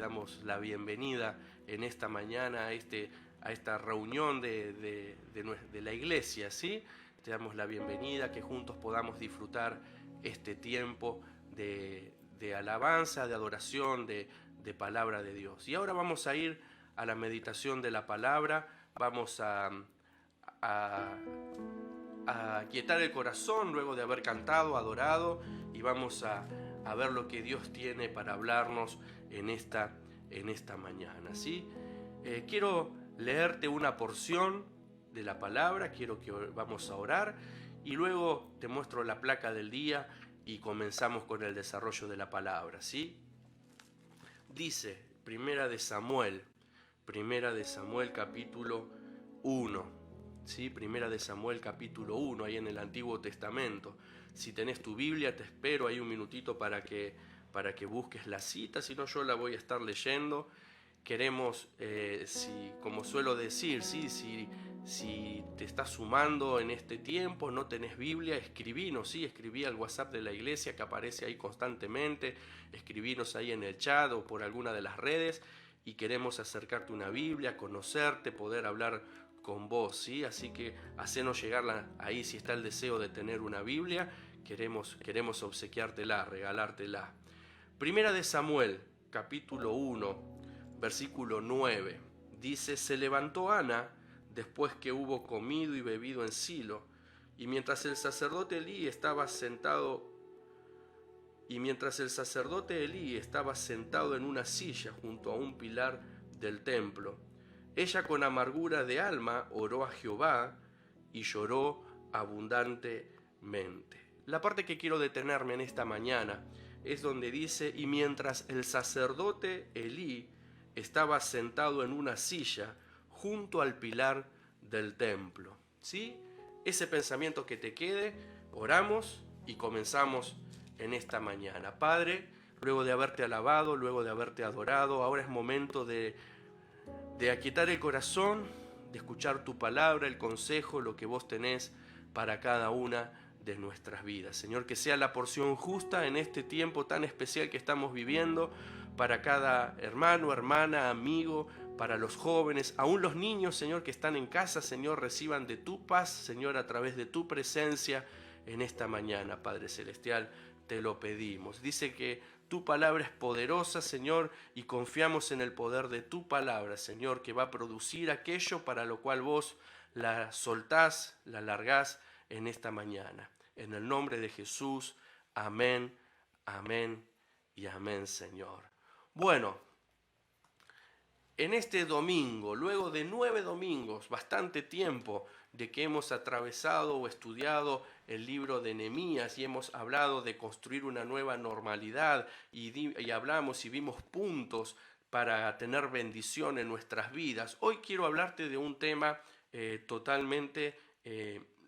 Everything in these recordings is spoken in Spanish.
damos la bienvenida en esta mañana a esta reunión de la iglesia, ¿sí? Te damos la bienvenida, que juntos podamos disfrutar este tiempo de alabanza, de adoración, de palabra de Dios. Y ahora vamos a ir a la meditación de la palabra, vamos a aquietar el corazón luego de haber cantado, adorado, y vamos a ver lo que Dios tiene para hablarnos en esta mañana, ¿sí? Quiero leerte una porción de la palabra, quiero que vamos a orar y luego te muestro la placa del día y comenzamos con el desarrollo de la palabra, ¿sí? Dice, Primera de Samuel capítulo 1, ¿sí? Primera de Samuel capítulo 1, ahí en el Antiguo Testamento. Si tenés tu Biblia, te espero ahí un minutito para que busques la cita, si no yo la voy a estar leyendo. Queremos, como suelo decir, ¿sí? Si te estás sumando en este tiempo, no tenés Biblia, escribinos, ¿sí? Escribí al WhatsApp de la iglesia que aparece ahí constantemente, escribinos ahí en el chat o por alguna de las redes, y queremos acercarte una Biblia, conocerte, poder hablar con vos, ¿sí? Así que hacenos llegarla ahí si está el deseo de tener una Biblia, queremos obsequiártela, regalártela. Primera de Samuel, capítulo 1, versículo 9, dice: se levantó Ana después que hubo comido y bebido en Silo, y mientras el sacerdote Elí estaba sentado en una silla junto a un pilar del templo, ella con amargura de alma oró a Jehová y lloró abundantemente. La parte que quiero detenerme en esta mañana es donde dice: y mientras el sacerdote Elí estaba sentado en una silla junto al pilar del templo, ¿sí? Ese pensamiento que te quede, oramos y comenzamos en esta mañana. Padre, luego de haberte alabado, luego de haberte adorado, ahora es momento de aquietar el corazón, de escuchar tu palabra, el consejo, lo que vos tenés para cada una de nuestras vidas. Señor, que sea la porción justa en este tiempo tan especial que estamos viviendo, para cada hermano, hermana, amigo, para los jóvenes, aún los niños, Señor, que están en casa, Señor, reciban de tu paz, Señor, a través de tu presencia en esta mañana, Padre Celestial, te lo pedimos. Dice que tu palabra es poderosa, Señor, y confiamos en el poder de tu palabra, Señor, que va a producir aquello para lo cual vos la soltás, la largás en esta mañana. En el nombre de Jesús, amén, amén y amén, Señor. Bueno, en este domingo, luego de 9 domingos, bastante tiempo de que hemos atravesado o estudiado el libro de Nehemías y hemos hablado de construir una nueva normalidad y hablamos y vimos puntos para tener bendición en nuestras vidas. Hoy quiero hablarte de un tema totalmente,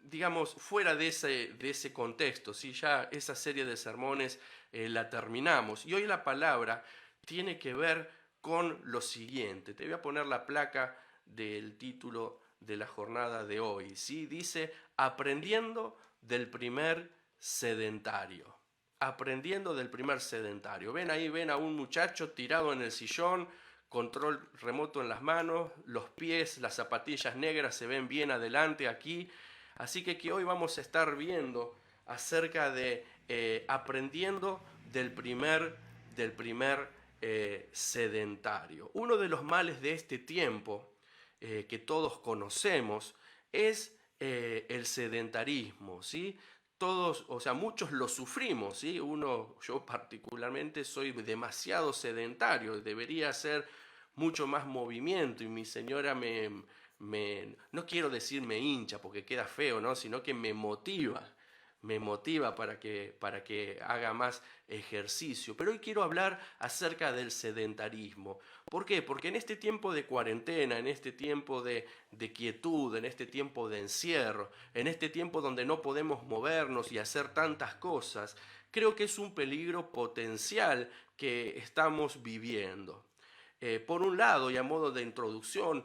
digamos, fuera de ese contexto. ¿Sí? Ya esa serie de sermones la terminamos y hoy la palabra tiene que ver con lo siguiente. Te voy a poner la placa del título de la jornada de hoy, ¿sí? Dice: aprendiendo del primer sedentario. Aprendiendo del primer sedentario. Ven ahí, ven a un muchacho tirado en el sillón, control remoto en las manos, los pies, las zapatillas negras se ven bien adelante aquí. Así que hoy vamos a estar viendo acerca de aprendiendo del primer sedentario. Uno de los males de este tiempo que todos conocemos es el sedentarismo, ¿sí? Todos, o sea, muchos lo sufrimos, ¿sí? Yo particularmente soy demasiado sedentario, debería hacer mucho más movimiento y mi señora no quiero decir me hincha porque queda feo, ¿no? Sino que me motiva para que haga más ejercicio. Pero hoy quiero hablar acerca del sedentarismo. ¿Por qué? Porque en este tiempo de cuarentena, en este tiempo de quietud, en este tiempo de encierro, en este tiempo donde no podemos movernos y hacer tantas cosas, creo que es un peligro potencial que estamos viviendo. Por un lado, y a modo de introducción,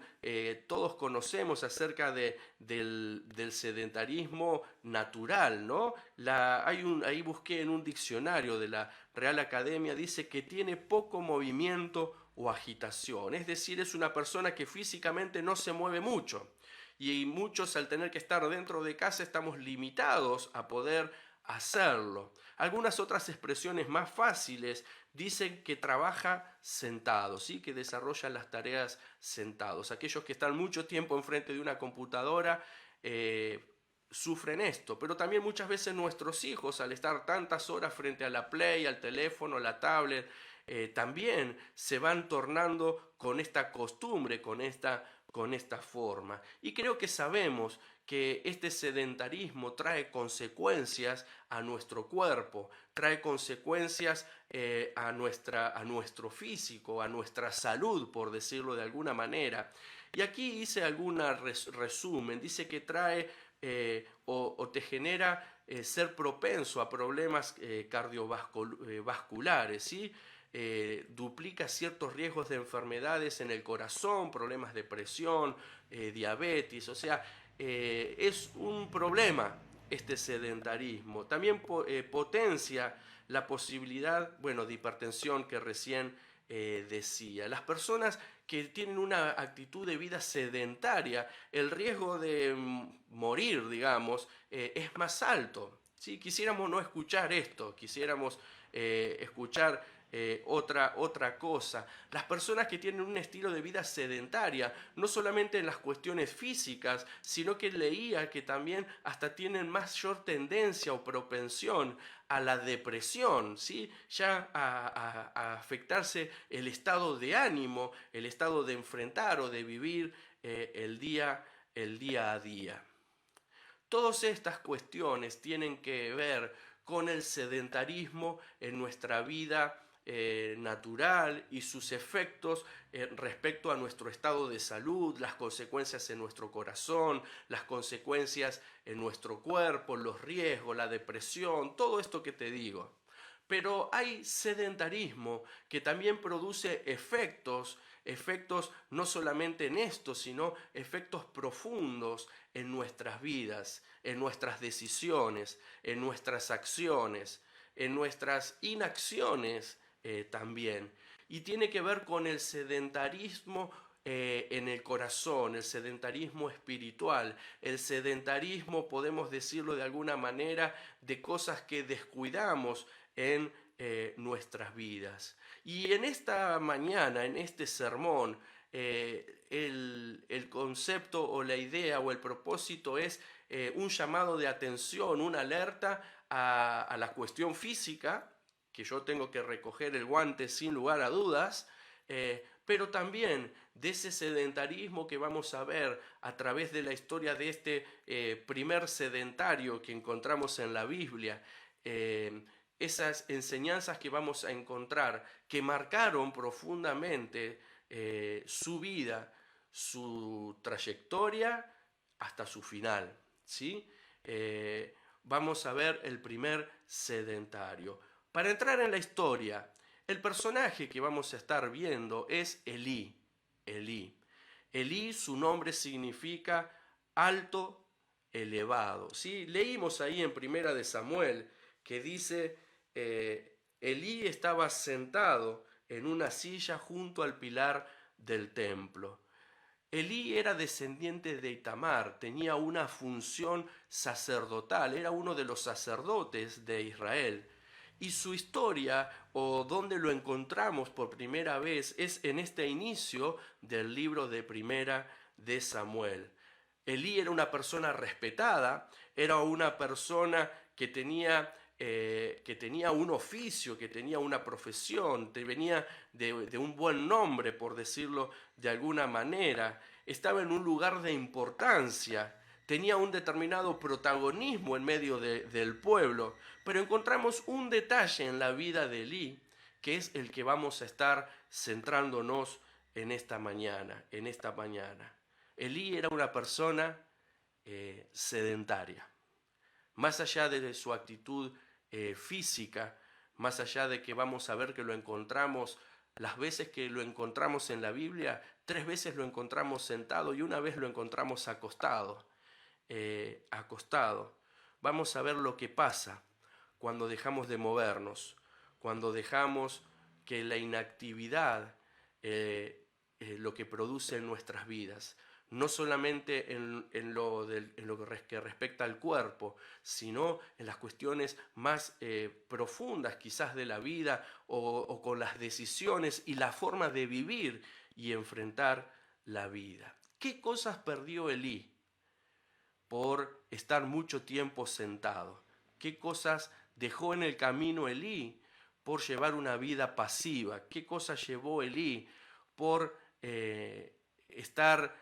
todos conocemos acerca del sedentarismo natural, ¿no? Ahí busqué en un diccionario de la Real Academia, dice que tiene poco movimiento o agitación, es decir, es una persona que físicamente no se mueve mucho. Y muchos, al tener que estar dentro de casa, estamos limitados a poder hacerlo. Algunas otras expresiones más fáciles dicen que trabaja sentado, ¿sí? Que desarrolla las tareas sentados. Aquellos que están mucho tiempo enfrente de una computadora sufren esto, pero también muchas veces nuestros hijos, al estar tantas horas frente a la Play, al teléfono, la tablet, también se van tornando con esta costumbre, con esta forma. Y creo que sabemos que este sedentarismo trae consecuencias a nuestro cuerpo, trae consecuencias a nuestro físico, a nuestra salud, por decirlo de alguna manera. Y aquí hice algún resumen, dice que trae o te genera ser propenso a problemas cardiovasculares, ¿sí? Duplica ciertos riesgos de enfermedades en el corazón, problemas de presión, diabetes, o sea, es un problema este sedentarismo. También potencia la posibilidad, bueno, de hipertensión que recién decía. Las personas que tienen una actitud de vida sedentaria, el riesgo de morir, digamos, es más alto. ¿Sí? Quisiéramos no escuchar esto, quisiéramos escuchar otra cosa. Las personas que tienen un estilo de vida sedentaria, no solamente en las cuestiones físicas, sino que leía que también hasta tienen mayor tendencia o propensión a la depresión, ¿sí? Ya a afectarse el estado de ánimo, el estado de enfrentar o de vivir el día a día. Todas estas cuestiones tienen que ver con el sedentarismo en nuestra vida natural y sus efectos respecto a nuestro estado de salud, las consecuencias en nuestro corazón, las consecuencias en nuestro cuerpo, los riesgos, la depresión, todo esto que te digo. Pero hay sedentarismo que también produce efectos no solamente en esto, sino efectos profundos en nuestras vidas, en nuestras decisiones, en nuestras acciones, en nuestras inacciones también. Y tiene que ver con el sedentarismo en el corazón, el sedentarismo espiritual, el sedentarismo, podemos decirlo de alguna manera, de cosas que descuidamos en nuestras vidas. Y en esta mañana, en este sermón, el concepto o la idea o el propósito es un llamado de atención, una alerta a la cuestión física, que yo tengo que recoger el guante sin lugar a dudas, pero también de ese sedentarismo que vamos a ver a través de la historia de este primer sedentario que encontramos en la Biblia, esas enseñanzas que vamos a encontrar que marcaron profundamente su vida, su trayectoria hasta su final, ¿sí? Vamos a ver el primer sedentario. Para entrar en la historia, el personaje que vamos a estar viendo es Elí. Elí. Elí, su nombre significa alto, elevado. ¿Sí? Leímos ahí en Primera de Samuel que dice, Elí estaba sentado en una silla junto al pilar del templo. Elí era descendiente de Itamar, tenía una función sacerdotal, era uno de los sacerdotes de Israel. Y su historia, o donde lo encontramos por primera vez, es en este inicio del libro de Primera de Samuel. Elí era una persona respetada, era una persona que tenía un oficio, que tenía una profesión, venía de un buen nombre, por decirlo de alguna manera, estaba en un lugar de importancia, tenía un determinado protagonismo en medio del pueblo, pero encontramos un detalle en la vida de Elí, que es el que vamos a estar centrándonos en esta mañana, Elí era una persona sedentaria. Más allá de su actitud física, más allá de que vamos a ver que lo encontramos las veces que lo encontramos en la Biblia, 3 veces lo encontramos sentado y una vez lo encontramos acostado. Acostado. Vamos a ver lo que pasa cuando dejamos de movernos, cuando dejamos que la inactividad lo que produce en nuestras vidas, no solamente en lo que respecta al cuerpo, sino en las cuestiones más profundas quizás de la vida o con las decisiones y la forma de vivir y enfrentar la vida. ¿Qué cosas perdió Elí por estar mucho tiempo sentado? ¿Qué cosas dejó en el camino Elí por llevar una vida pasiva? ¿Qué cosas llevó Elí por estar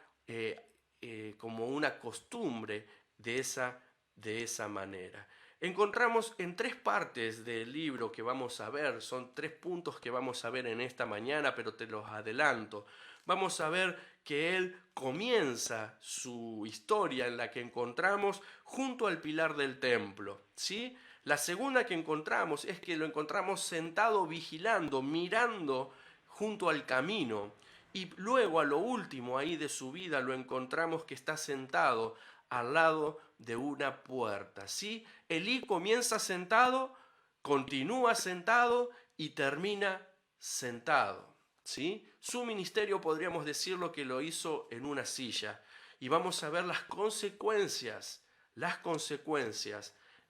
como una costumbre de esa manera? Encontramos en 3 partes del libro que vamos a ver, son 3 puntos que vamos a ver en esta mañana, pero te los adelanto. Vamos a ver que él comienza su historia en la que encontramos junto al pilar del templo, ¿sí? La segunda que encontramos es que lo encontramos sentado vigilando, mirando junto al camino. Y luego a lo último ahí de su vida lo encontramos que está sentado al lado de una puerta, ¿sí? Elí comienza sentado, continúa sentado y termina sentado, ¿sí? Su ministerio podríamos decirlo que lo hizo en una silla. Y vamos a ver las consecuencias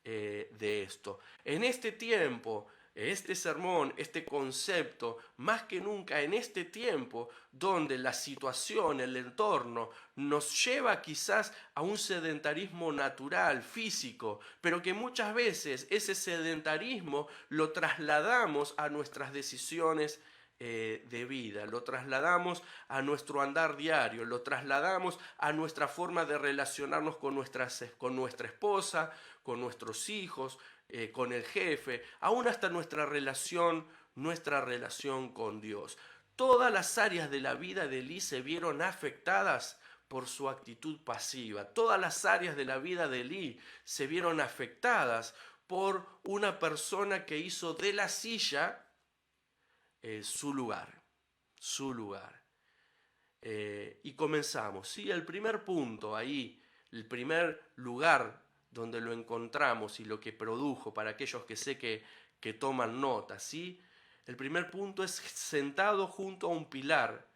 de esto. En este tiempo, este sermón, este concepto, más que nunca en este tiempo donde la situación, el entorno nos lleva quizás a un sedentarismo natural, físico, pero que muchas veces ese sedentarismo lo trasladamos a nuestras decisiones de vida, lo trasladamos a nuestro andar diario, lo trasladamos a nuestra forma de relacionarnos con nuestra esposa, con nuestros hijos, con el jefe, aún hasta nuestra relación con Dios. Todas las áreas de la vida de Elí se vieron afectadas por su actitud pasiva. Todas las áreas de la vida de Elí se vieron afectadas por una persona que hizo de la silla su lugar. Y comenzamos, ¿sí? El primer punto ahí, el primer lugar donde lo encontramos y lo que produjo, para aquellos que sé que toman nota, ¿sí? El primer punto es sentado junto a un pilar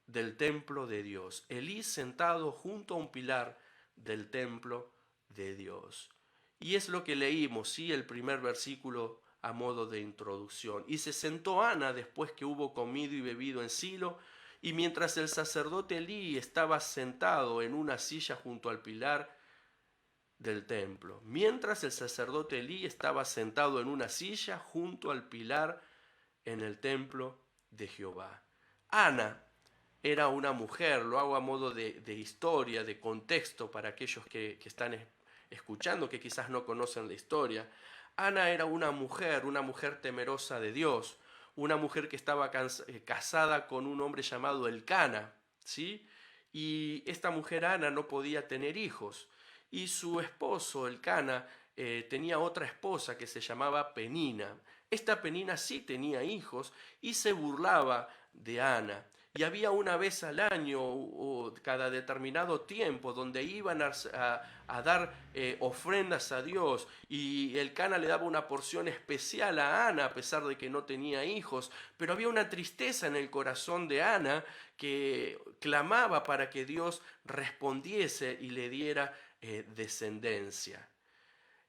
del templo de Dios. Elí sentado junto a un pilar del templo de Dios. Y es lo que leímos, ¿sí? El primer versículo a modo de introducción. Y se sentó Ana después que hubo comido y bebido en Silo, y mientras el sacerdote Elí estaba sentado en una silla junto al pilar del templo. Mientras el sacerdote Elí estaba sentado en una silla junto al pilar en el templo de Jehová. Ana era una mujer, lo hago a modo de historia, de contexto para aquellos que están escuchando, que quizás no conocen la historia. Ana era una mujer temerosa de Dios, una mujer que estaba casada con un hombre llamado Elcana, ¿sí? Y esta mujer Ana no podía tener hijos, y su esposo Elcana tenía otra esposa que se llamaba Penina. Esta Penina sí tenía hijos y se burlaba de Ana. Y había una vez al año o cada determinado tiempo donde iban a dar ofrendas a Dios, y Elcana le daba una porción especial a Ana a pesar de que no tenía hijos, pero había una tristeza en el corazón de Ana que clamaba para que Dios respondiese y le diera descendencia.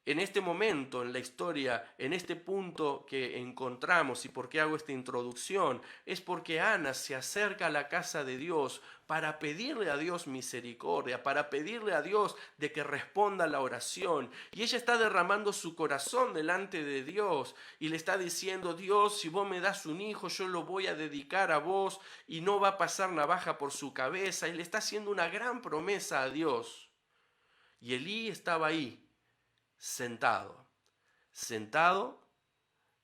En este momento, en la historia, en este punto que encontramos, y por qué hago esta introducción, es porque Ana se acerca a la casa de Dios para pedirle a Dios misericordia, para pedirle a Dios de que responda la oración. Y ella está derramando su corazón delante de Dios y le está diciendo: Dios, si vos me das un hijo, yo lo voy a dedicar a vos y no va a pasar navaja por su cabeza. Y le está haciendo una gran promesa a Dios. Y Elí estaba ahí, sentado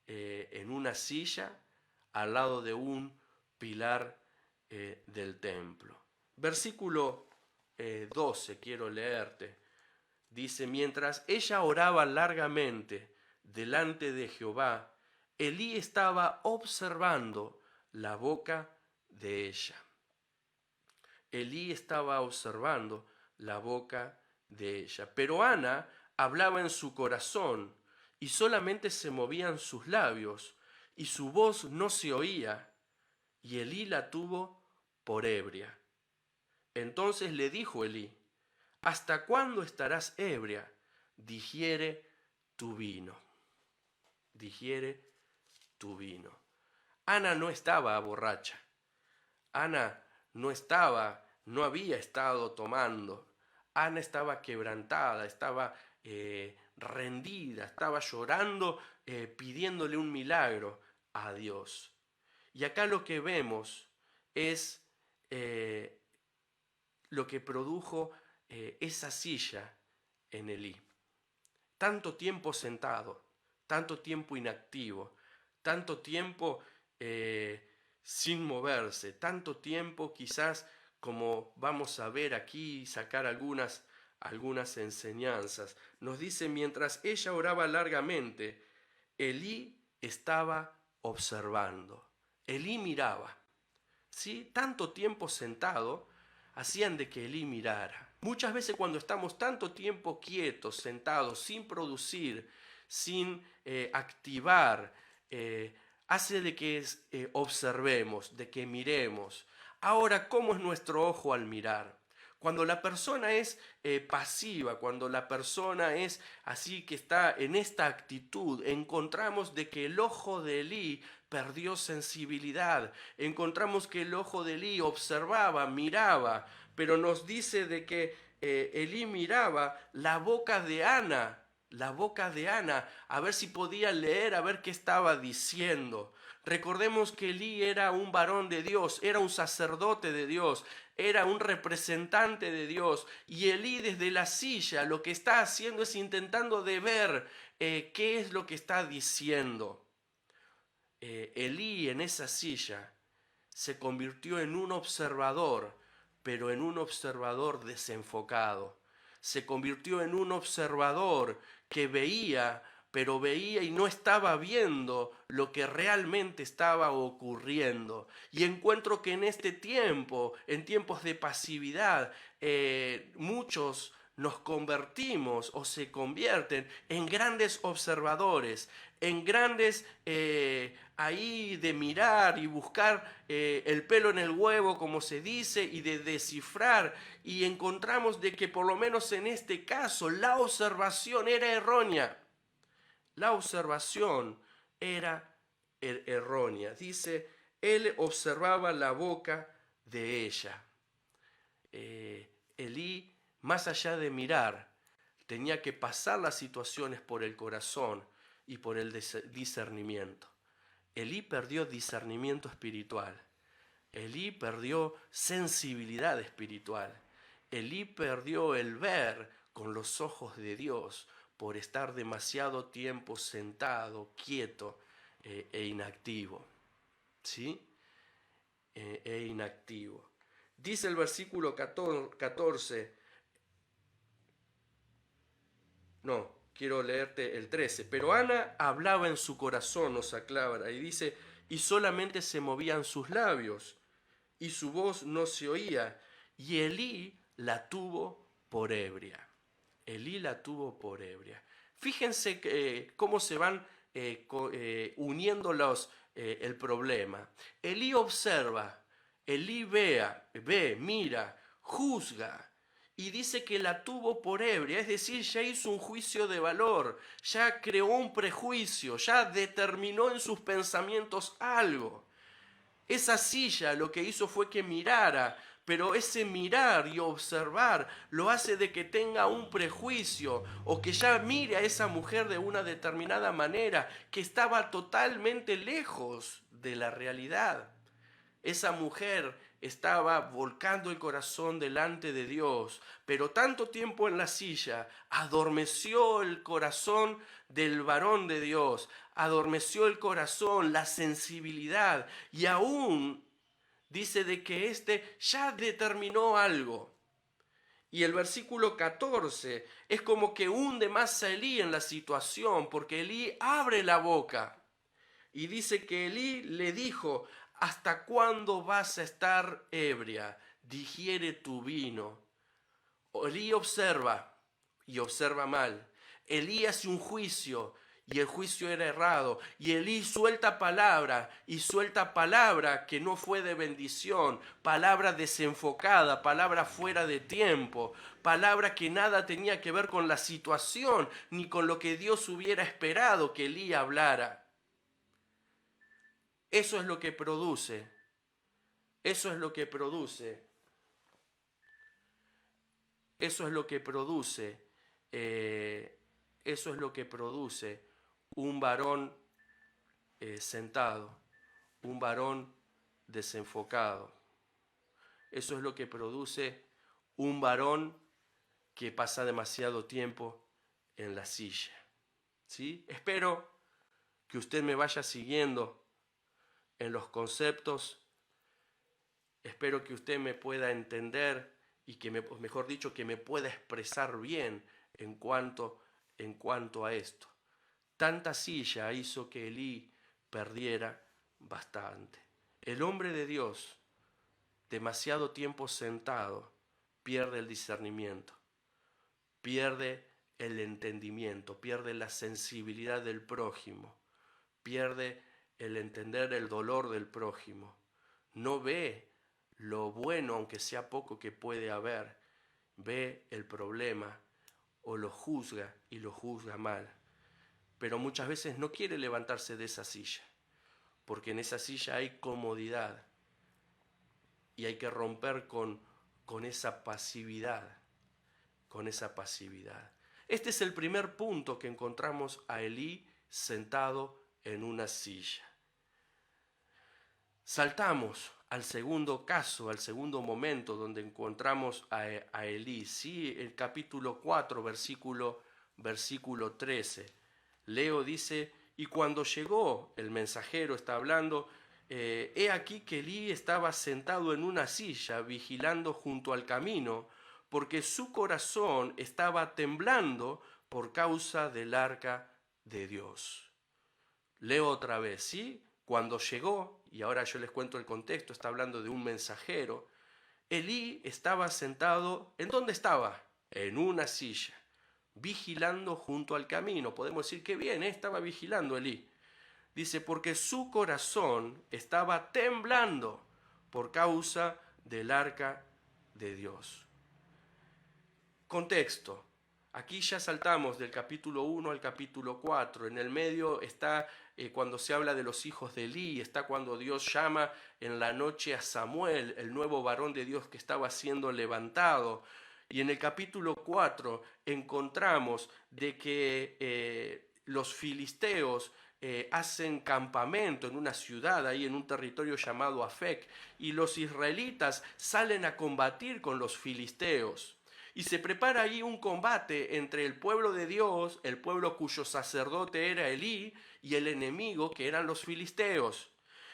en una silla al lado de un pilar del templo. Versículo 12 quiero leerte. Dice: mientras ella oraba largamente delante de Jehová, Elí estaba observando la boca de ella. Elí estaba observando la boca de ella, pero Ana hablaba en su corazón y solamente se movían sus labios y su voz no se oía, y Elí la tuvo por ebria. Entonces le dijo Elí: ¿hasta cuándo estarás ebria? Digiere tu vino. Digiere tu vino. Ana no estaba borracha. Ana no había estado tomando. Ana estaba quebrantada, estaba rendida, estaba llorando, pidiéndole un milagro a Dios. Y acá lo que vemos es lo que produjo esa silla en Elí. Tanto tiempo sentado, tanto tiempo inactivo, tanto tiempo sin moverse, tanto tiempo quizás, como vamos a ver aquí, sacar algunas enseñanzas. Nos dice: mientras ella oraba largamente, Elí estaba observando. Elí miraba. ¿Sí? Tanto tiempo sentado hacían de que Elí mirara. Muchas veces cuando estamos tanto tiempo quietos, sentados, sin producir, sin activar, hace de que observemos, de que miremos. Ahora, ¿cómo es nuestro ojo al mirar? Cuando la persona es pasiva, cuando la persona es así, que está en esta actitud, encontramos de que el ojo de Elí perdió sensibilidad. Encontramos que el ojo de Elí observaba, miraba, pero nos dice de que Elí miraba la boca de Ana, a ver si podía leer, a ver qué estaba diciendo. Recordemos que Elí era un varón de Dios, era un sacerdote de Dios, era un representante de Dios, y Elí desde la silla lo que está haciendo es intentando de ver qué es lo que está diciendo. Elí en esa silla se convirtió en un observador, pero en un observador desenfocado. Se convirtió en un observador que veía, pero veía y no estaba viendo lo que realmente estaba ocurriendo. Y encuentro que en este tiempo, en tiempos de pasividad, muchos nos convertimos o se convierten en grandes observadores, en grandes ahí de mirar y buscar el pelo en el huevo, como se dice, y de descifrar, y encontramos de que por lo menos en este caso la observación era errónea. La observación era errónea. Dice: él observaba la boca de ella. Elí, más allá de mirar, tenía que pasar las situaciones por el corazón y por el discernimiento. Elí perdió discernimiento espiritual. Elí perdió sensibilidad espiritual. Elí perdió el ver con los ojos de Dios por estar demasiado tiempo sentado, quieto e inactivo. ¿Sí? E inactivo. Dice el versículo 14, no, quiero leerte el 13. Pero Ana hablaba en su corazón, nos aclara, y dice: y solamente se movían sus labios, y su voz no se oía, y Elí la tuvo por ebria. Elí la tuvo por ebria. Fíjense cómo se van uniendo el problema. Elí observa, Elí ve, mira, juzga, y dice que la tuvo por ebria, es decir, ya hizo un juicio de valor, ya creó un prejuicio, ya determinó en sus pensamientos algo. Esa silla lo que hizo fue que mirara, pero ese mirar y observar lo hace de que tenga un prejuicio, o que ya mire a esa mujer de una determinada manera que estaba totalmente lejos de la realidad. Esa mujer estaba volcando el corazón delante de Dios, pero tanto tiempo en la silla adormeció el corazón del varón de Dios, adormeció el corazón, la sensibilidad, y aún dice de que éste ya determinó algo. Y el versículo 14 es como que hunde más a Elí en la situación, porque Elí abre la boca y dice que Elí le dijo: ¿Hasta cuándo vas a estar ebria? Digiere tu vino. Elí observa y observa mal. Elí hace un juicio y el juicio era errado. Y Elí suelta palabra y suelta palabra que no fue de bendición, palabra desenfocada, palabra fuera de tiempo, palabra que nada tenía que ver con la situación ni con lo que Dios hubiera esperado que Elí hablara. Eso es lo que produce. Eso es lo que produce. Eso es lo que produce. Eso es lo que produce un varón sentado, un varón desenfocado. Eso es lo que produce un varón que pasa demasiado tiempo en la silla. ¿Sí? Espero que usted me vaya siguiendo en los conceptos. Espero que usted me pueda entender y que, mejor dicho, que me pueda expresar bien en cuanto a esto. Tanta silla hizo que Elí perdiera bastante. El hombre de Dios, demasiado tiempo sentado, pierde el discernimiento, pierde el entendimiento, pierde la sensibilidad del prójimo, pierde el entender el dolor del prójimo. No ve lo bueno, aunque sea poco, que puede haber. Ve el problema o lo juzga y lo juzga mal. Pero muchas veces no quiere levantarse de esa silla, porque en esa silla hay comodidad y hay que romper con esa pasividad, con esa pasividad. Este es el primer punto que encontramos a Elí sentado en una silla. Saltamos al segundo caso, al segundo momento donde encontramos a Elí, ¿sí? El capítulo 4, versículo 13. Leo dice, y cuando llegó, el mensajero está hablando, he aquí que Elí estaba sentado en una silla vigilando junto al camino, porque su corazón estaba temblando por causa del arca de Dios. Leo otra vez, ¿sí? Cuando llegó, y ahora yo les cuento el contexto, está hablando de un mensajero, Elí estaba sentado, ¿en dónde estaba? En una silla, vigilando junto al camino. Podemos decir que bien, estaba vigilando Elí. Dice, porque su corazón estaba temblando por causa del arca de Dios. Contexto. Aquí ya saltamos del capítulo 1 al capítulo 4. En el medio está cuando se habla de los hijos de Elí, está cuando Dios llama en la noche a Samuel, el nuevo varón de Dios que estaba siendo levantado. Y en el capítulo 4 encontramos de que los filisteos hacen campamento en una ciudad, ahí en un territorio llamado Afec, y los israelitas salen a combatir con los filisteos. Y se prepara ahí un combate entre el pueblo de Dios, el pueblo cuyo sacerdote era Elí, y el enemigo que eran los filisteos.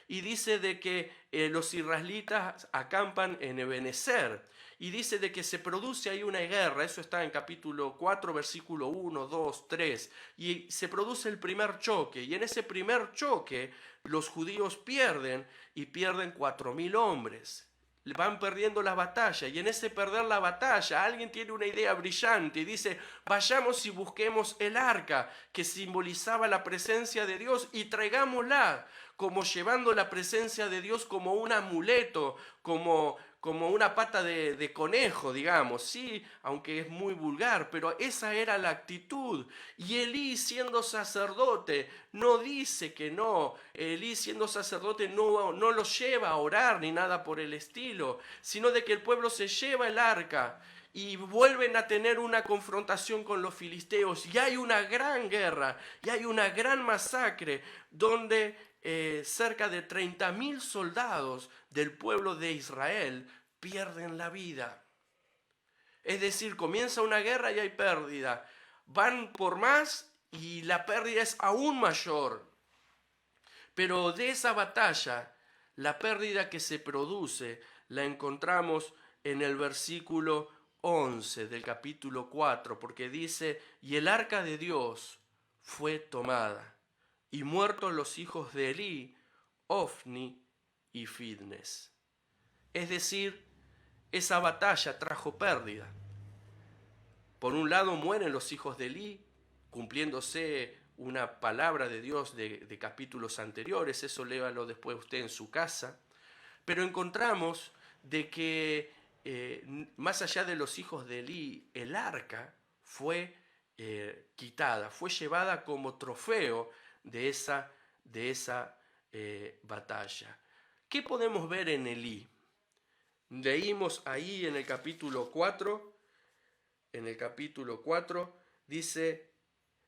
Y dice de que los israelitas acampan en Ebenezer. Y dice de que se produce ahí una guerra, eso está en capítulo 4, versículo 1, 2, 3. Y se produce el primer choque. Y en ese primer choque los judíos pierden y pierden 4.000 hombres. Van perdiendo la batalla y en ese perder la batalla alguien tiene una idea brillante y dice, vayamos y busquemos el arca que simbolizaba la presencia de Dios y traigámosla, como llevando la presencia de Dios como un amuleto, como una pata de conejo, digamos, sí, aunque es muy vulgar, pero esa era la actitud. Y Elí, siendo sacerdote, no dice que no. Elí, siendo sacerdote, no lo lleva a orar ni nada por el estilo, sino de que el pueblo se lleva el arca y vuelven a tener una confrontación con los filisteos y hay una gran guerra y hay una gran masacre donde cerca de 30.000 soldados del pueblo de Israel pierden la vida. Es decir, comienza una guerra y hay pérdida. Van por más y la pérdida es aún mayor. Pero de esa batalla, la pérdida que se produce la encontramos en el versículo 11 del capítulo 4, porque dice, y el arca de Dios fue tomada, y muertos los hijos de Elí, Ofni y Fitness. Es decir, esa batalla trajo pérdida. Por un lado mueren los hijos de Elí, cumpliéndose una palabra de Dios de capítulos anteriores, eso léalo después usted en su casa, pero encontramos de que más allá de los hijos de Elí, el arca fue quitada, fue llevada como trofeo de esa batalla. ¿Qué podemos ver en Elí? Leímos ahí en el capítulo 4, dice,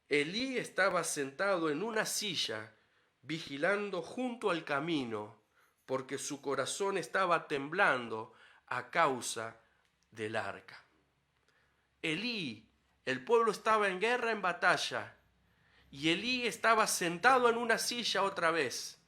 Elí estaba sentado en una silla, vigilando junto al camino, porque su corazón estaba temblando a causa del arca. Elí, el pueblo estaba en guerra, en batalla, y Elí estaba sentado en una silla otra vez,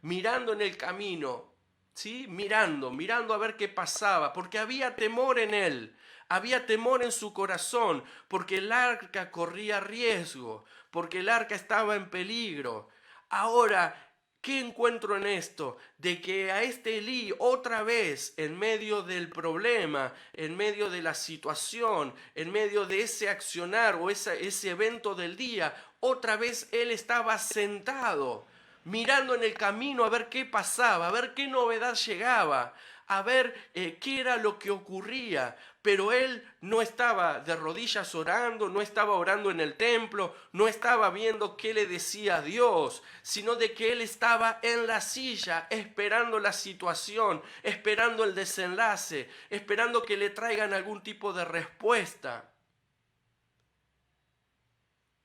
mirando en el camino, ¿sí? Mirando a ver qué pasaba, porque había temor en él, había temor en su corazón, porque el arca corría riesgo, porque el arca estaba en peligro. Ahora, ¿qué encuentro en esto? De que a este Elí otra vez, en medio del problema, en medio de la situación, en medio de ese accionar o ese evento del día, otra vez él estaba sentado, mirando en el camino a ver qué pasaba, a ver qué novedad llegaba, a ver qué era lo que ocurría. Pero él no estaba de rodillas orando, no estaba orando en el templo, no estaba viendo qué le decía Dios, sino de que él estaba en la silla esperando la situación, esperando el desenlace, esperando que le traigan algún tipo de respuesta.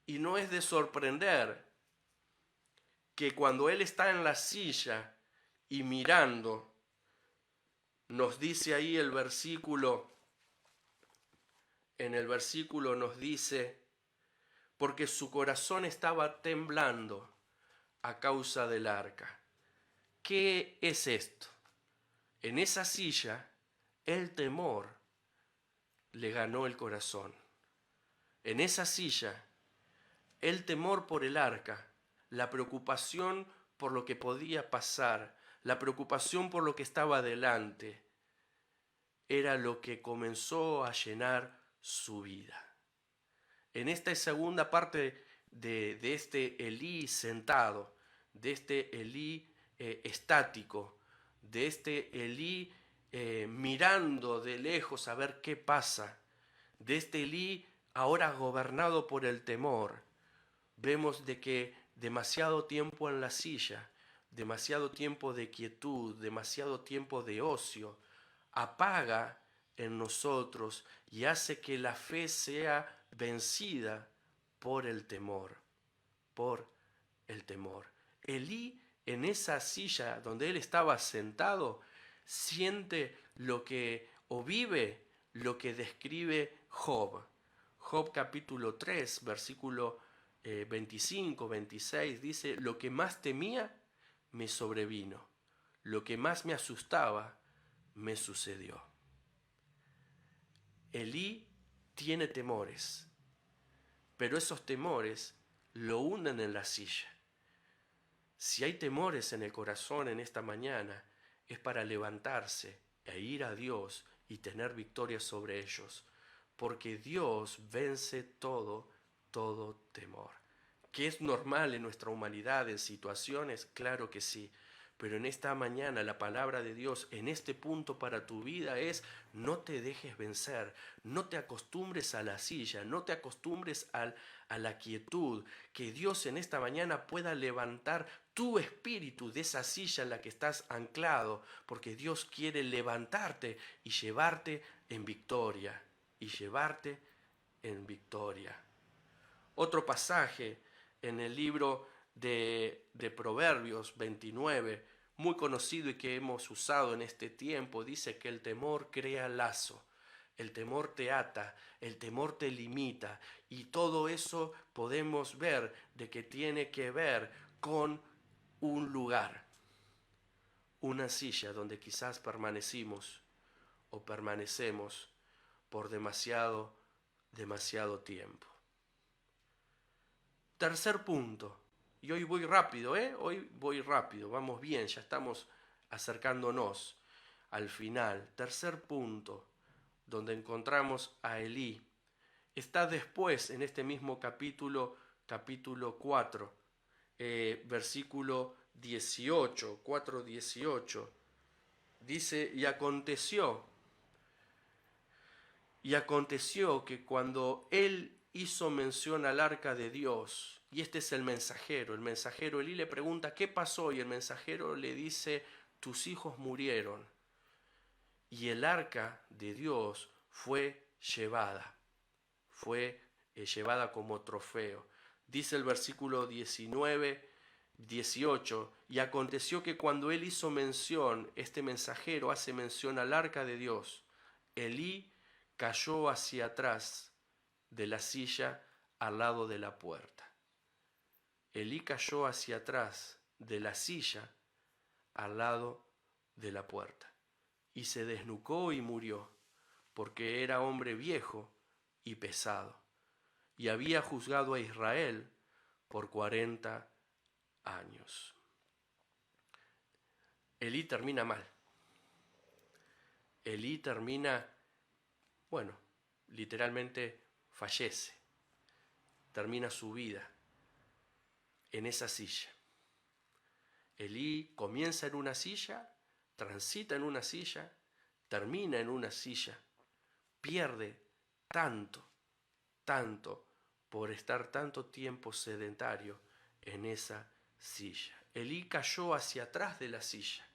Y no es de sorprender que cuando él está en la silla y mirando, nos dice ahí el versículo, en el versículo nos dice, porque su corazón estaba temblando a causa del arca. ¿Qué es esto? En esa silla, el temor le ganó el corazón. En esa silla, el temor por el arca, la preocupación por lo que podía pasar, la preocupación por lo que estaba delante, era lo que comenzó a llenar su vida. En esta segunda parte de este Elí sentado, de este Elí estático, de este Elí mirando de lejos a ver qué pasa, de este Elí ahora gobernado por el temor, vemos de que demasiado tiempo en la silla, demasiado tiempo de quietud, demasiado tiempo de ocio, apaga en nosotros y hace que la fe sea vencida por el temor, por el temor. Elí, en esa silla donde él estaba sentado, siente lo que, o vive lo que describe Job. Job capítulo 3, versículo 25, 26, dice, lo que más temía me sobrevino, lo que más me asustaba me sucedió. Elí tiene temores, pero esos temores lo hunden en la silla. Si hay temores en el corazón en esta mañana, es para levantarse e ir a Dios y tener victoria sobre ellos, porque Dios vence todo temor. ¿Que es normal en nuestra humanidad, en situaciones? Claro que sí. Pero en esta mañana la palabra de Dios en este punto para tu vida es: no te dejes vencer, no te acostumbres a la silla, no te acostumbres a la quietud. Que Dios en esta mañana pueda levantar tu espíritu de esa silla en la que estás anclado, porque Dios quiere levantarte y llevarte en victoria, y llevarte en victoria. Otro pasaje en el libro de Proverbios 29, muy conocido y que hemos usado en este tiempo, dice que el temor crea lazo, el temor te ata, el temor te limita, y todo eso podemos ver de que tiene que ver con un lugar, una silla donde quizás permanecimos o permanecemos por demasiado tiempo. Tercer punto, y hoy voy rápido, vamos bien, ya estamos acercándonos al final, tercer punto, donde encontramos a Elí, está después en este mismo capítulo 4, versículo 18, 4:18, dice, y aconteció que cuando él hizo mención al arca de Dios, y este es el mensajero Elí le pregunta, ¿qué pasó? Y el mensajero le dice, tus hijos murieron, y el arca de Dios fue llevada como trofeo. Dice el versículo 18, y aconteció que cuando él hizo mención, este mensajero hace mención al arca de Dios, Elí cayó hacia atrás de la silla al lado de la puerta. Elí cayó hacia atrás de la silla al lado de la puerta y se desnucó y murió, porque era hombre viejo y pesado, y había juzgado a Israel por 40 años. Elí termina mal. Elí termina, bueno, literalmente fallece. Termina su vida en esa silla. Elí comienza en una silla, transita en una silla, termina en una silla, pierde tanto por estar tanto tiempo sedentario en esa silla. Elí cayó hacia atrás de la silla.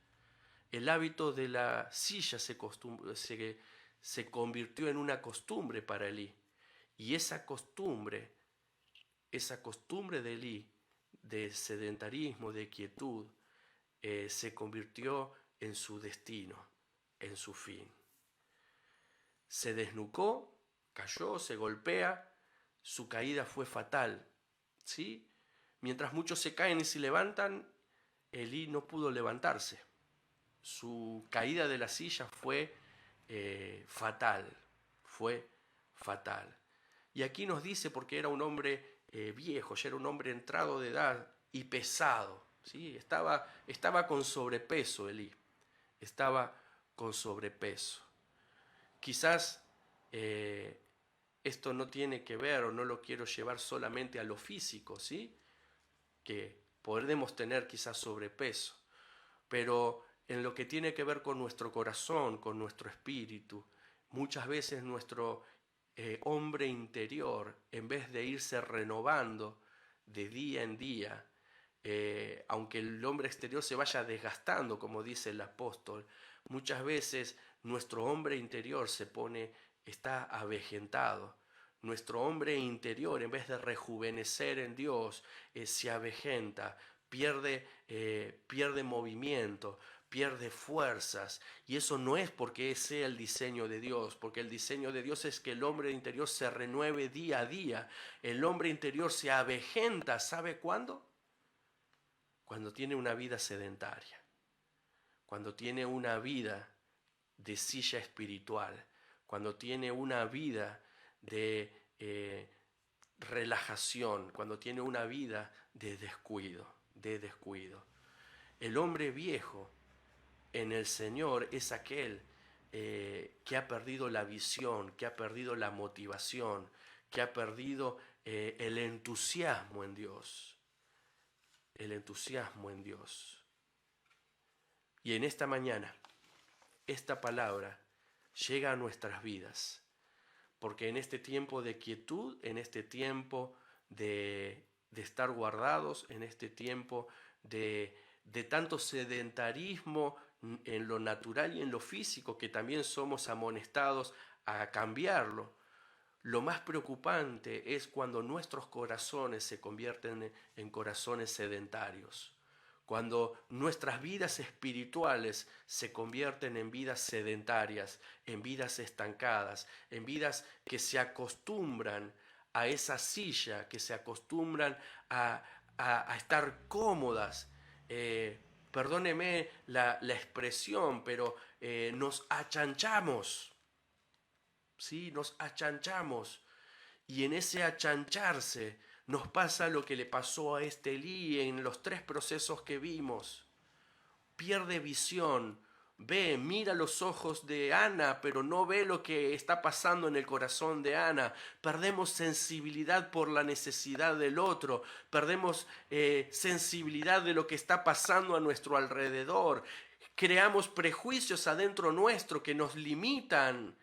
El hábito de la silla se convirtió en una costumbre para Elí. Y esa costumbre de Elí, de sedentarismo, de quietud, se convirtió en su destino, en su fin. Se desnucó, cayó, se golpea, su caída fue fatal, ¿sí? Mientras muchos se caen y se levantan, Elí no pudo levantarse. Su caída de la silla fue fatal. Y aquí nos dice, porque era un hombre viejo, ya era un hombre entrado de edad y pesado, ¿sí? Estaba con sobrepeso Elí, estaba con sobrepeso. Quizás esto no tiene que ver, o no lo quiero llevar solamente a lo físico, ¿sí? Que podemos tener quizás sobrepeso, pero en lo que tiene que ver con nuestro corazón, con nuestro espíritu, muchas veces nuestro hombre interior, en vez de irse renovando de día en día, aunque el hombre exterior se vaya desgastando, como dice el apóstol, muchas veces nuestro hombre interior está avejentado. Nuestro hombre interior, en vez de rejuvenecer en Dios, se avejenta, pierde movimiento, pierde fuerzas, y eso no es porque sea el diseño de Dios, porque el diseño de Dios es que el hombre interior se renueve día a día. El hombre interior se avejenta, ¿sabe cuándo? Cuando tiene una vida sedentaria, cuando tiene una vida de silla espiritual, cuando tiene una vida de relajación, cuando tiene una vida de descuido. El hombre viejo en el Señor es aquel que ha perdido la visión, que ha perdido la motivación, que ha perdido el entusiasmo en Dios. Y en esta mañana, esta palabra llega a nuestras vidas, porque en este tiempo de quietud, en este tiempo de estar guardados, en este tiempo de tanto sedentarismo en lo natural y en lo físico, que también somos amonestados a cambiarlo, lo más preocupante es cuando nuestros corazones se convierten en corazones sedentarios, cuando nuestras vidas espirituales se convierten en vidas sedentarias, en vidas estancadas, en vidas que se acostumbran a esa silla, que se acostumbran a estar cómodas. Perdóneme la expresión, pero nos achanchamos. ¿Sí? Nos achanchamos, y en ese achancharse nos pasa lo que le pasó a este Elí en los 3 procesos que vimos. pierde visión. Mira los ojos de Ana, pero no ve lo que está pasando en el corazón de Ana. Perdemos sensibilidad por la necesidad del otro. Perdemos sensibilidad de lo que está pasando a nuestro alrededor. Creamos prejuicios adentro nuestro que nos limitan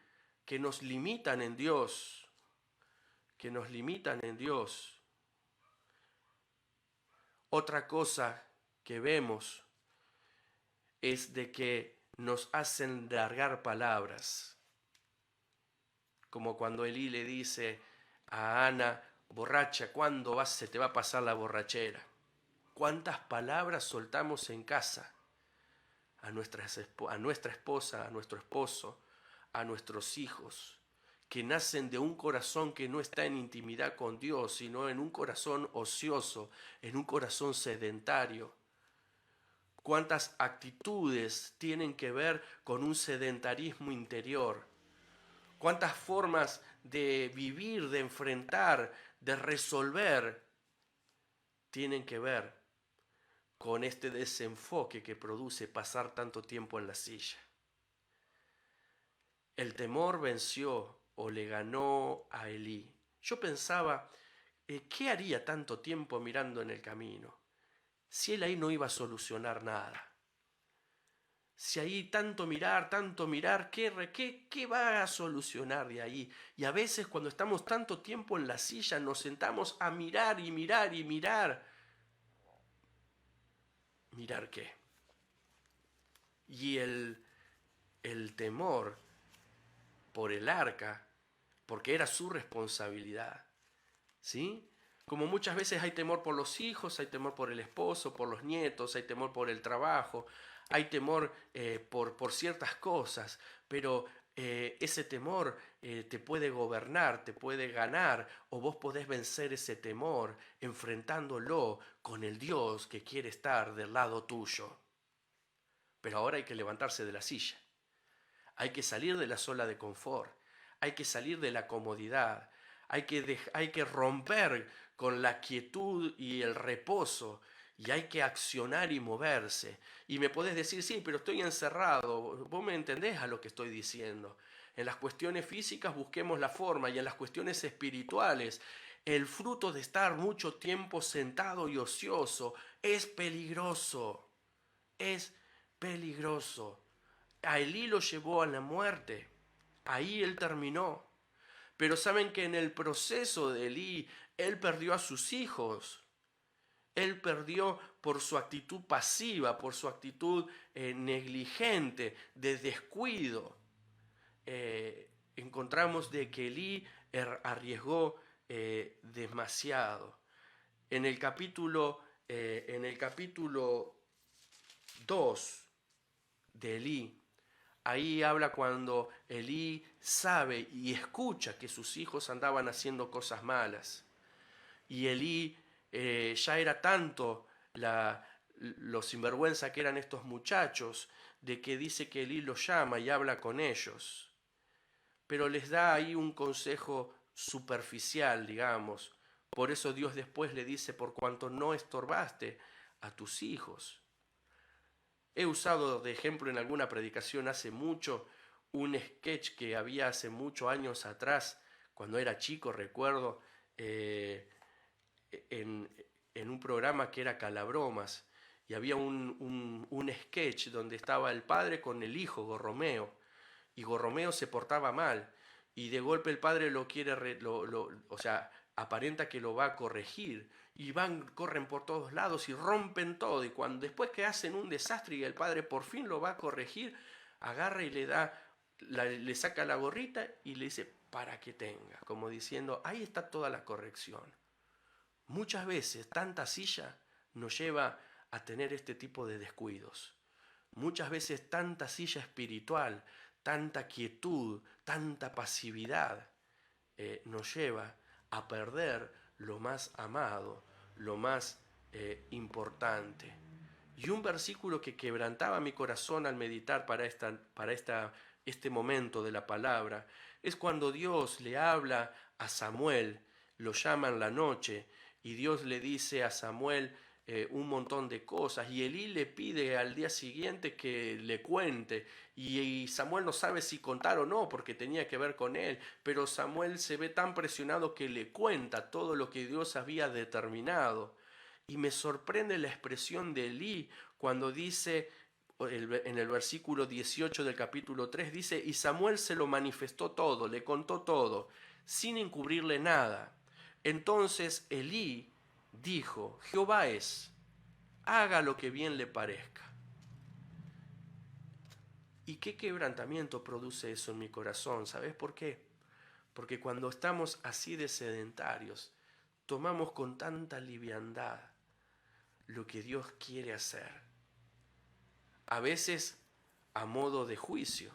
en Dios, que nos limitan en Dios. Otra cosa que vemos es de que nos hacen largar palabras, como cuando Elí le dice a Ana, borracha, ¿cuándo se te va a pasar la borrachera? ¿Cuántas palabras soltamos en casa a nuestra esposa, a nuestro esposo, a nuestros hijos, que nacen de un corazón que no está en intimidad con Dios, sino en un corazón ocioso, en un corazón sedentario? ¿Cuántas actitudes tienen que ver con un sedentarismo interior? ¿Cuántas formas de vivir, de enfrentar, de resolver tienen que ver con este desenfoque que produce pasar tanto tiempo en la silla? El temor venció o le ganó a Elí. Yo pensaba, ¿qué haría tanto tiempo mirando en el camino? Si él ahí no iba a solucionar nada. Si ahí tanto mirar, ¿qué va a solucionar de ahí? Y a veces cuando estamos tanto tiempo en la silla nos sentamos a mirar y mirar y mirar. ¿Mirar qué? Y el temor por el arca, porque era su responsabilidad, ¿sí? Como muchas veces hay temor por los hijos, hay temor por el esposo, por los nietos, hay temor por el trabajo, hay temor por ciertas cosas, pero ese temor te puede gobernar, te puede ganar, o vos podés vencer ese temor enfrentándolo con el Dios que quiere estar del lado tuyo. Pero ahora hay que levantarse de la silla, hay que salir de la zona de confort, hay que salir de la comodidad, hay que romper con la quietud y el reposo, y hay que accionar y moverse. Y me podés decir, sí, pero estoy encerrado. Vos me entendés a lo que estoy diciendo. En las cuestiones físicas busquemos la forma, y en las cuestiones espirituales, el fruto de estar mucho tiempo sentado y ocioso es peligroso. Es peligroso. A Elí lo llevó a la muerte. Ahí él terminó. Pero saben que en el proceso de Elí, él perdió a sus hijos. Él perdió por su actitud pasiva, por su actitud negligente, de descuido. Encontramos de que Elí arriesgó demasiado. En el capítulo 2 de Elí, ahí habla cuando Elí sabe y escucha que sus hijos andaban haciendo cosas malas. Y Elí ya era tanto lo sinvergüenza que eran estos muchachos, de que dice que Elí los llama y habla con ellos. Pero les da ahí un consejo superficial, digamos. Por eso Dios después le dice, por cuanto no estorbaste a tus hijos. He usado de ejemplo en alguna predicación hace mucho un sketch que había hace muchos años atrás, cuando era chico, recuerdo, en un programa que era Calabromas, y había un sketch donde estaba el padre con el hijo, Gorromeo, y Gorromeo se portaba mal, y de golpe el padre lo quiere, o sea, aparenta que lo va a corregir, y corren por todos lados y rompen todo, y cuando después que hacen un desastre y el padre por fin lo va a corregir, agarra y le saca la gorrita y le dice, para que tenga, como diciendo, ahí está toda la corrección. Muchas veces tanta silla nos lleva a tener este tipo de descuidos. Muchas veces tanta silla espiritual, tanta quietud, tanta pasividad nos lleva a perder lo más amado, lo más importante. Y un versículo que quebrantaba mi corazón al meditar para este momento de la palabra es cuando Dios le habla a Samuel, lo llama en la noche, y Dios le dice a Samuel, un montón de cosas, y Elí le pide al día siguiente que le cuente, y Samuel no sabe si contar o no porque tenía que ver con él, pero Samuel se ve tan presionado que le cuenta todo lo que Dios había determinado. Y me sorprende la expresión de Elí cuando dice en el versículo 18 del capítulo 3, dice: y Samuel se lo manifestó todo, le contó todo, sin encubrirle nada. Entonces Elí dijo: Jehová es, haga lo que bien le parezca. ¿Y qué quebrantamiento produce eso en mi corazón? ¿Sabes por qué? Porque cuando estamos así de sedentarios, tomamos con tanta liviandad lo que Dios quiere hacer. A veces a modo de juicio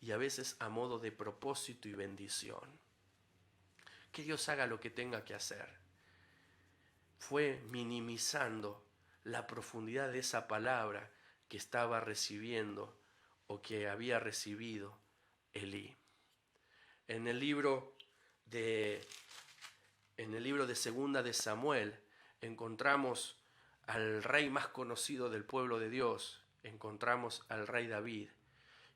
y a veces a modo de propósito y bendición. Que Dios haga lo que tenga que hacer. Fue minimizando la profundidad de esa palabra que estaba recibiendo o que había recibido Elí. En el libro de Segunda de Samuel encontramos al rey más conocido del pueblo de Dios, encontramos al rey David,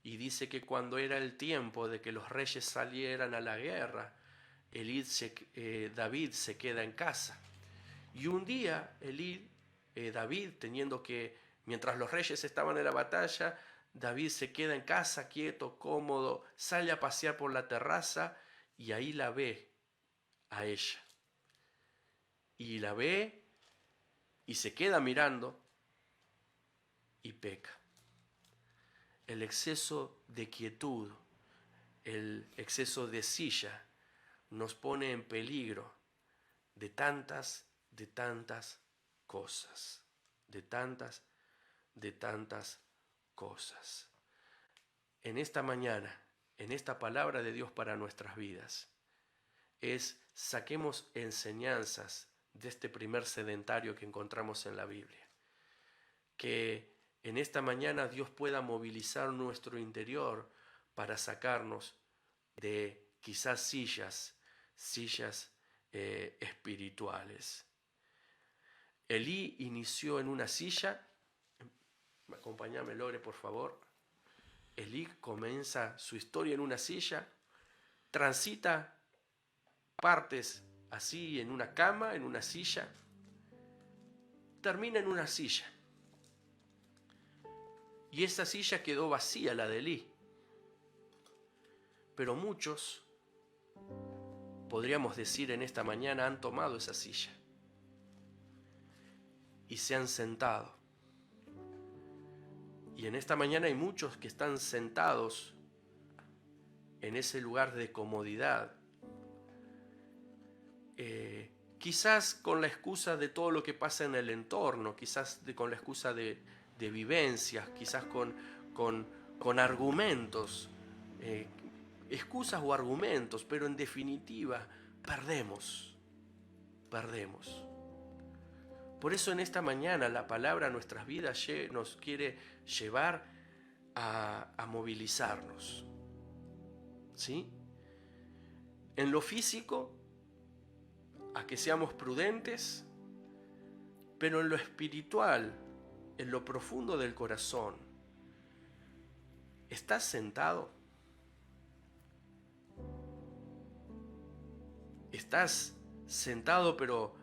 y dice que cuando era el tiempo de que los reyes salieran a la guerra, David se queda en casa. Y un día David, mientras los reyes estaban en la batalla, David se queda en casa, quieto, cómodo, sale a pasear por la terraza y ahí la ve a ella. Y la ve y se queda mirando y peca. El exceso de quietud, el exceso de silla nos pone en peligro de tantas cosas, de tantas cosas. En esta mañana, en esta palabra de Dios para nuestras vidas, saquemos enseñanzas de este primer sedentario que encontramos en la Biblia. Que en esta mañana Dios pueda movilizar nuestro interior para sacarnos de quizás sillas espirituales. Elí inició en una silla. Acompáñame, Lore, por favor. Elí comienza su historia en una silla, transita partes así en una cama, en una silla, termina en una silla. Y esa silla quedó vacía, la de Elí. Pero muchos, podríamos decir en esta mañana, han tomado esa silla y se han sentado. Y en esta mañana hay muchos que están sentados en ese lugar de comodidad, quizás con la excusa de todo lo que pasa en el entorno, quizás con la excusa de vivencias, quizás con argumentos, excusas o argumentos, pero en definitiva perdemos. Por eso en esta mañana la palabra a nuestras vidas nos quiere llevar a movilizarnos, ¿sí? En lo físico, a que seamos prudentes, pero en lo espiritual, en lo profundo del corazón, ¿estás sentado? ¿Estás sentado pero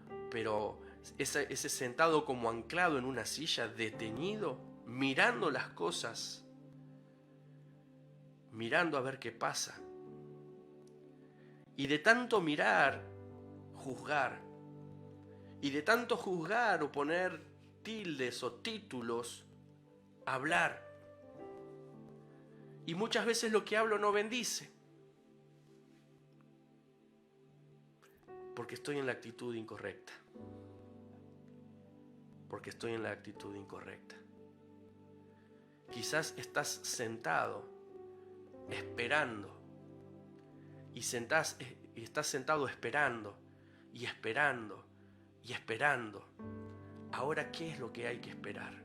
ese sentado como anclado en una silla, detenido, mirando las cosas, mirando a ver qué pasa? Y de tanto mirar, juzgar. Y de tanto juzgar o poner tildes o títulos, hablar. Y muchas veces lo que hablo no bendice. Porque estoy en la actitud incorrecta. Quizás estás sentado, esperando. Y estás sentado esperando. Y esperando. Ahora, ¿qué es lo que hay que esperar?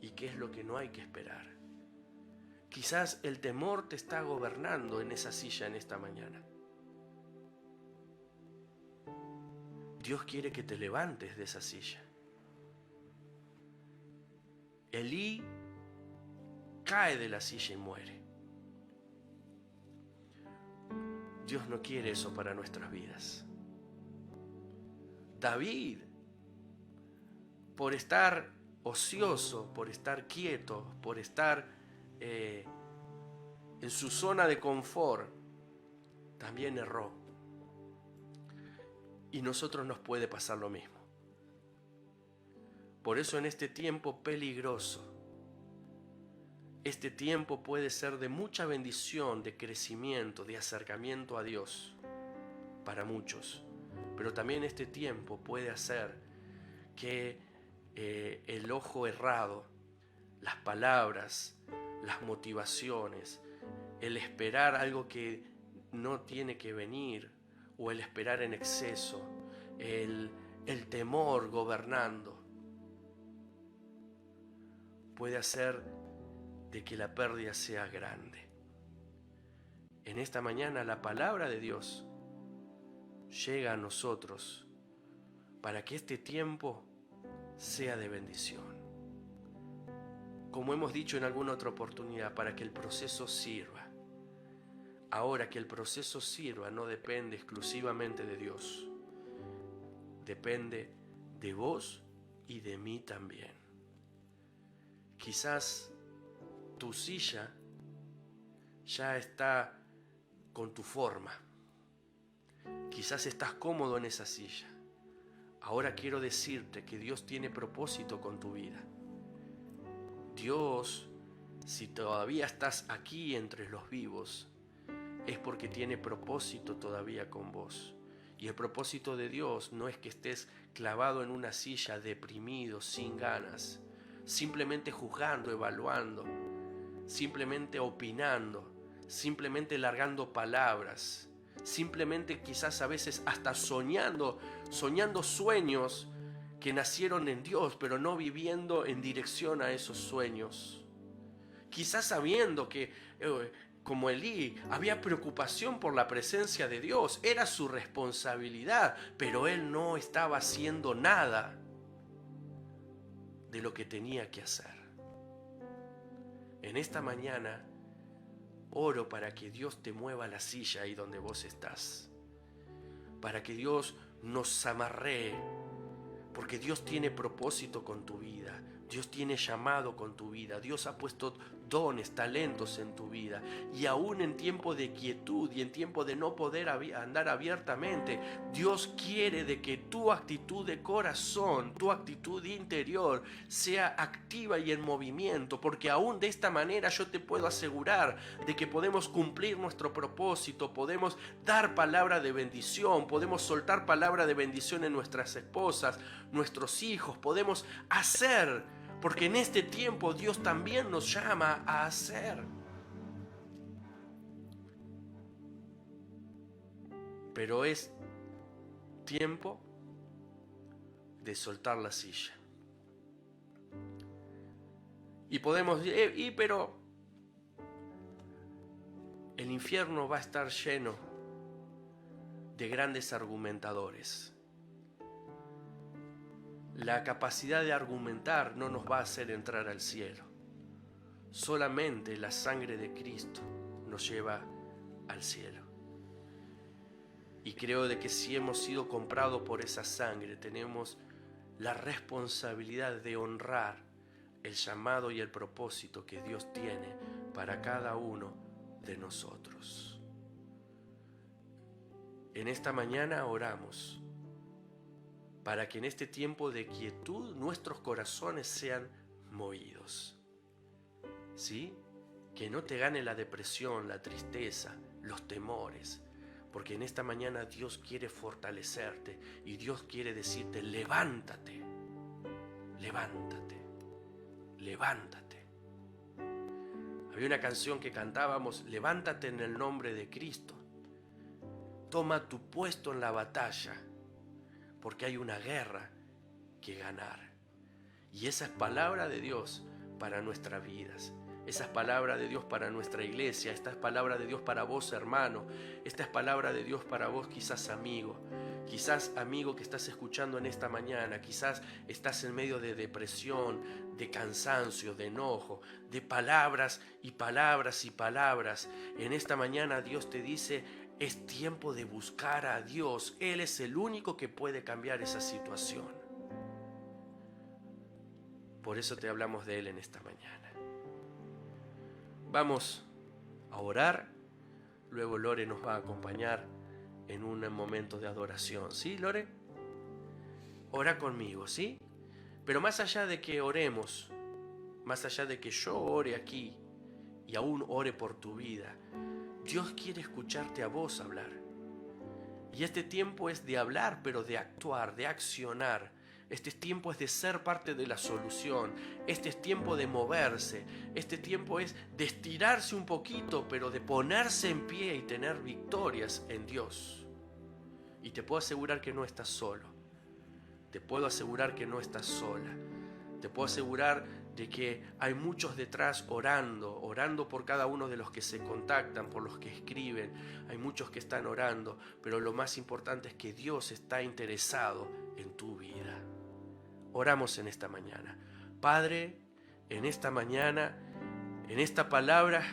¿Y qué es lo que no hay que esperar? Quizás el temor te está gobernando en esa silla en esta mañana. Dios quiere que te levantes de esa silla. Elí cae de la silla y muere. Dios no quiere eso para nuestras vidas. David, por estar ocioso, por estar quieto, por estar en su zona de confort, también erró. Y nosotros nos puede pasar lo mismo. Por eso en este tiempo peligroso, este tiempo puede ser de mucha bendición, de crecimiento, de acercamiento a Dios para muchos. Pero también este tiempo puede hacer que el ojo errado, las palabras, las motivaciones, el esperar algo que no tiene que venir, o el esperar en exceso, el temor gobernando, puede hacer de que la pérdida sea grande. En esta mañana la palabra de Dios llega a nosotros para que este tiempo sea de bendición. Como hemos dicho en alguna otra oportunidad, para que el proceso sirva. Ahora, que el proceso sirva no depende exclusivamente de Dios. Depende de vos y de mí también. Quizás tu silla ya está con tu forma. Quizás estás cómodo en esa silla. Ahora quiero decirte que Dios tiene propósito con tu vida. Dios, si todavía estás aquí entre los vivos, es porque tiene propósito todavía con vos. Y el propósito de Dios no es que estés clavado en una silla deprimido, sin ganas, simplemente juzgando, evaluando, simplemente opinando, simplemente largando palabras, simplemente quizás a veces hasta soñando sueños que nacieron en Dios, pero no viviendo en dirección a esos sueños. Quizás sabiendo que, como Elí, había preocupación por la presencia de Dios, era su responsabilidad, pero él no estaba haciendo nada de lo que tenía que hacer. En esta mañana oro para que Dios te mueva la silla ahí donde vos estás, para que Dios nos amarree, porque Dios tiene propósito con tu vida, Dios tiene llamado con tu vida, Dios ha puesto dones, talentos en tu vida, y aún en tiempo de quietud y en tiempo de no poder andar abiertamente, Dios quiere de que tu actitud de corazón, tu actitud interior sea activa y en movimiento, porque aún de esta manera yo te puedo asegurar de que podemos cumplir nuestro propósito, podemos dar palabra de bendición, podemos soltar palabra de bendición en nuestras esposas, nuestros hijos, podemos hacer. Porque en este tiempo Dios también nos llama a hacer. Pero es tiempo de soltar la silla. Y podemos decir, pero el infierno va a estar lleno de grandes argumentadores. La capacidad de argumentar no nos va a hacer entrar al cielo. Solamente la sangre de Cristo nos lleva al cielo. Y creo de que si hemos sido comprados por esa sangre, tenemos la responsabilidad de honrar el llamado y el propósito que Dios tiene para cada uno de nosotros. En esta mañana oramos para que en este tiempo de quietud nuestros corazones sean movidos. ¿Sí? Que no te gane la depresión, la tristeza, los temores, porque en esta mañana Dios quiere fortalecerte y Dios quiere decirte, levántate, levántate, levántate. Había una canción que cantábamos, levántate en el nombre de Cristo, toma tu puesto en la batalla, porque hay una guerra que ganar. Y esa es palabra de Dios para nuestras vidas. Esa es palabra de Dios para nuestra iglesia. Esta es palabra de Dios para vos, hermano. Esta es palabra de Dios para vos, quizás amigo. Quizás, amigo que estás escuchando en esta mañana, quizás estás en medio de depresión, de cansancio, de enojo, de palabras y palabras y palabras. En esta mañana Dios te dice, es tiempo de buscar a Dios. Él es el único que puede cambiar esa situación. Por eso te hablamos de Él en esta mañana. Vamos a orar, luego Lore nos va a acompañar en un momento de adoración. ¿Sí, Lore? Ora conmigo, ¿sí? Pero más allá de que oremos, más allá de que yo ore aquí y aún ore por tu vida, Dios quiere escucharte a vos hablar. Y este tiempo es de hablar, pero de actuar, de accionar. Este tiempo es de ser parte de la solución. Este es tiempo de moverse. Este tiempo es de estirarse un poquito, pero de ponerse en pie y tener victorias en Dios. Y te puedo asegurar que no estás solo. Te puedo asegurar que no estás sola. Te puedo asegurar de que hay muchos detrás orando por cada uno de los que se contactan, por los que escriben. Hay muchos que están orando, pero lo más importante es que Dios está interesado en tu vida. Oramos en esta mañana. Padre, en esta mañana, en esta palabra,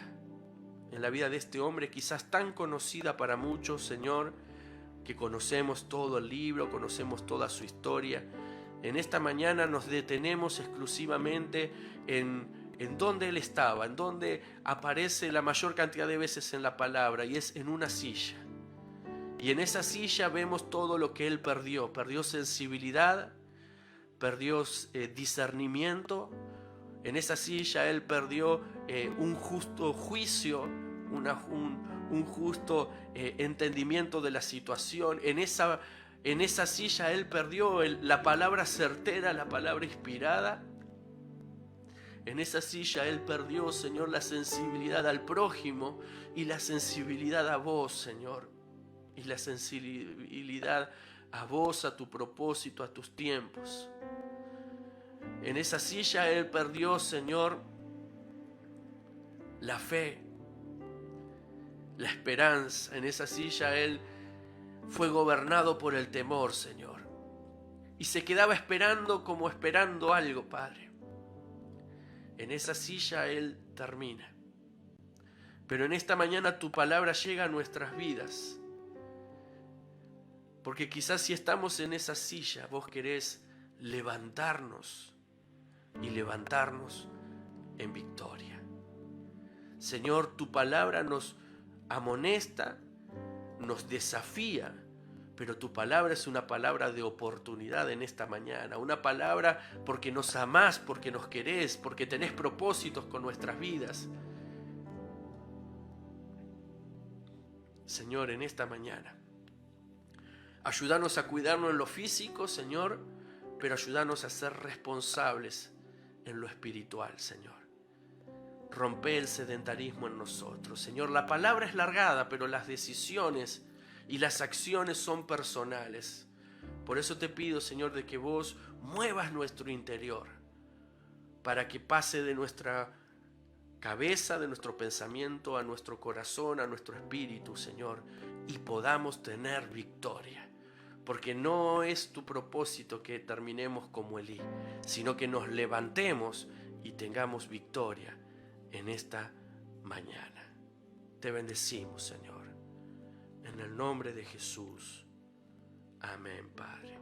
en la vida de este hombre quizás tan conocida para muchos, Señor, que conocemos todo el libro, conocemos toda su historia. En esta mañana nos detenemos exclusivamente en dónde Él estaba, en dónde aparece la mayor cantidad de veces en la palabra, y es en una silla. Y en esa silla vemos todo lo que Él perdió. Perdió sensibilidad, perdió discernimiento. En esa silla Él perdió un justo juicio, un justo entendimiento de la situación. En esa silla Él perdió la palabra certera, la palabra inspirada. En esa silla Él perdió, Señor, la sensibilidad al prójimo y la sensibilidad a vos, Señor. Y la sensibilidad a vos, a tu propósito, a tus tiempos. En esa silla Él perdió, Señor, la fe, la esperanza. En esa silla Él fue gobernado por el temor, Señor. Y se quedaba esperando como esperando algo, Padre. En esa silla Él termina. Pero en esta mañana tu palabra llega a nuestras vidas. Porque quizás si estamos en esa silla, vos querés levantarnos y levantarnos en victoria. Señor, tu palabra nos amonesta, nos desafía, pero tu palabra es una palabra de oportunidad en esta mañana, una palabra porque nos amás, porque nos querés, porque tenés propósitos con nuestras vidas. Señor, en esta mañana, ayúdanos a cuidarnos en lo físico, Señor, pero ayúdanos a ser responsables en lo espiritual, Señor. Rompe el sedentarismo en nosotros, Señor. La palabra es largada, pero las decisiones y las acciones son personales. Por eso te pido, Señor, de que vos muevas nuestro interior para que pase de nuestra cabeza, de nuestro pensamiento, a nuestro corazón, a nuestro espíritu, Señor, y podamos tener victoria. Porque no es tu propósito que terminemos como Elí, sino que nos levantemos y tengamos victoria en esta mañana. Te bendecimos, Señor. En el nombre de Jesús. Amén, Padre.